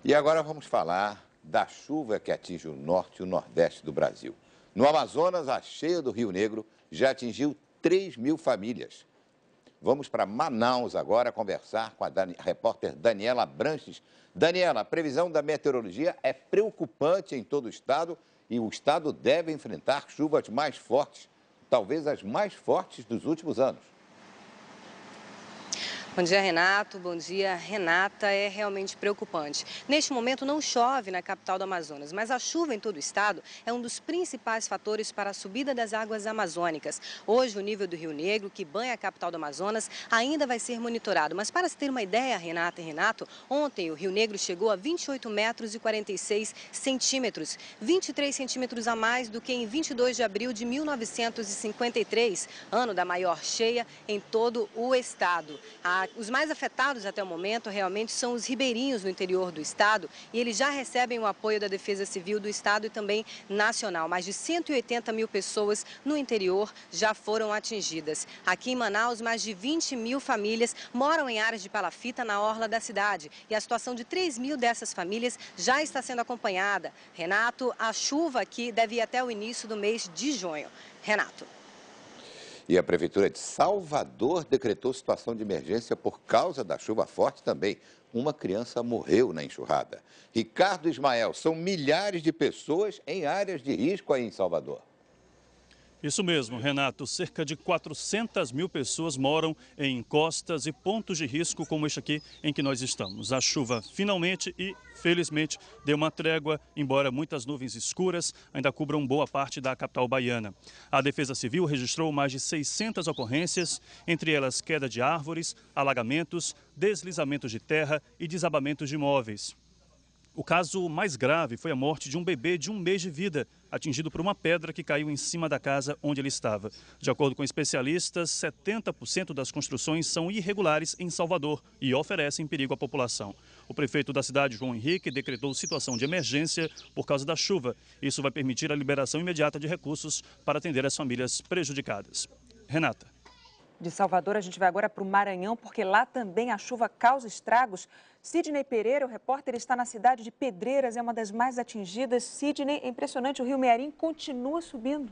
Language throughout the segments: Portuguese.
E agora vamos falar da chuva que atinge o norte e o nordeste do Brasil. No Amazonas, a cheia do Rio Negro já atingiu 3.000 famílias. Vamos para Manaus agora conversar com a repórter Daniela Branches. Daniela, a previsão da meteorologia é preocupante em todo o estado e o estado deve enfrentar chuvas mais fortes, talvez as mais fortes dos últimos anos. Bom dia, Renato. Bom dia, Renata. É realmente preocupante. Neste momento não chove na capital do Amazonas, mas a chuva em todo o estado é um dos principais fatores para a subida das águas amazônicas. Hoje o nível do Rio Negro, que banha a capital do Amazonas, ainda vai ser monitorado. Mas para se ter uma ideia, Renata e Renato, ontem o Rio Negro chegou a 28 metros e 46 centímetros, 23 centímetros a mais do que em 22 de abril de 1953, ano da maior cheia em todo o estado. Os mais afetados até o momento realmente são os ribeirinhos no interior do estado e eles já recebem o apoio da Defesa Civil do estado e também nacional. Mais de 180 mil pessoas no interior já foram atingidas. Aqui em Manaus, mais de 20 mil famílias moram em áreas de palafita na orla da cidade e a situação de 3.000 dessas famílias já está sendo acompanhada. Renato, a chuva aqui deve ir até o início do mês de junho. Renato. E a Prefeitura de Salvador decretou situação de emergência por causa da chuva forte também. Uma criança morreu na enxurrada. Ricardo Ismael, são milhares de pessoas em áreas de risco aí em Salvador. Isso mesmo, Renato. Cerca de 400 mil pessoas moram em encostas e pontos de risco como este aqui em que nós estamos. A chuva finalmente e felizmente deu uma trégua, embora muitas nuvens escuras ainda cubram boa parte da capital baiana. A Defesa Civil registrou mais de 600 ocorrências, entre elas queda de árvores, alagamentos, deslizamentos de terra e desabamentos de imóveis. O caso mais grave foi a morte de um bebê de 1 mês de vida, atingido por uma pedra que caiu em cima da casa onde ele estava. De acordo com especialistas, 70% das construções são irregulares em Salvador e oferecem perigo à população. O prefeito da cidade, João Henrique, decretou situação de emergência por causa da chuva. Isso vai permitir a liberação imediata de recursos para atender as famílias prejudicadas. Renata. De Salvador, a gente vai agora para o Maranhão, porque lá também a chuva causa estragos. Sidney Pereira, o repórter, está na cidade de Pedreiras, é uma das mais atingidas. Sidney, é impressionante, o rio Mearim continua subindo.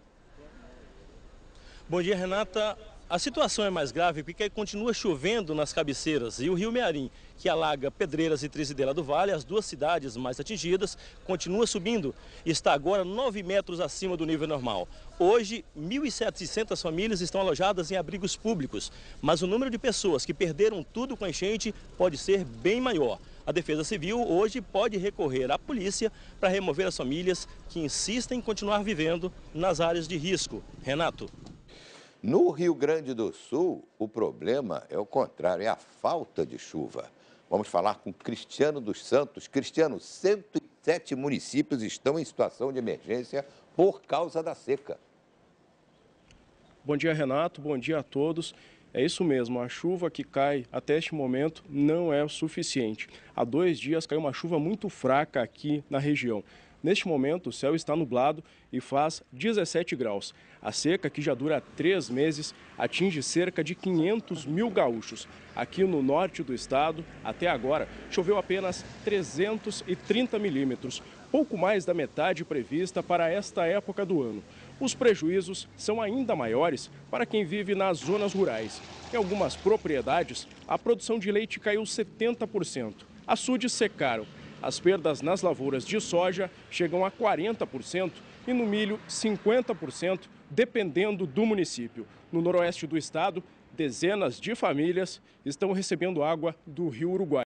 Bom dia, Renata. A situação é mais grave porque continua chovendo nas cabeceiras e o rio Mearim, que alaga Pedreiras e Trizidela do Vale, as duas cidades mais atingidas, continua subindo e está agora 9 metros acima do nível normal. Hoje, 1.700 famílias estão alojadas em abrigos públicos, mas o número de pessoas que perderam tudo com a enchente pode ser bem maior. A Defesa Civil hoje pode recorrer à polícia para remover as famílias que insistem em continuar vivendo nas áreas de risco. Renato. No Rio Grande do Sul, o problema é o contrário, é a falta de chuva. Vamos falar com Cristiano dos Santos. Cristiano, 107 municípios estão em situação de emergência por causa da seca. Bom dia, Renato. Bom dia a todos. É isso mesmo, a chuva que cai até este momento não é o suficiente. Há 2 dias caiu uma chuva muito fraca aqui na região. Neste momento, o céu está nublado e faz 17 graus. A seca, que já dura 3 meses, atinge cerca de 500 mil gaúchos. Aqui no norte do estado, até agora, choveu apenas 330 milímetros, pouco mais da metade prevista para esta época do ano. Os prejuízos são ainda maiores para quem vive nas zonas rurais. Em algumas propriedades, a produção de leite caiu 70%. Açudes secaram. As perdas nas lavouras de soja chegam a 40% e no milho 50%, dependendo do município. No noroeste do estado, dezenas de famílias estão recebendo água do Rio Uruguai.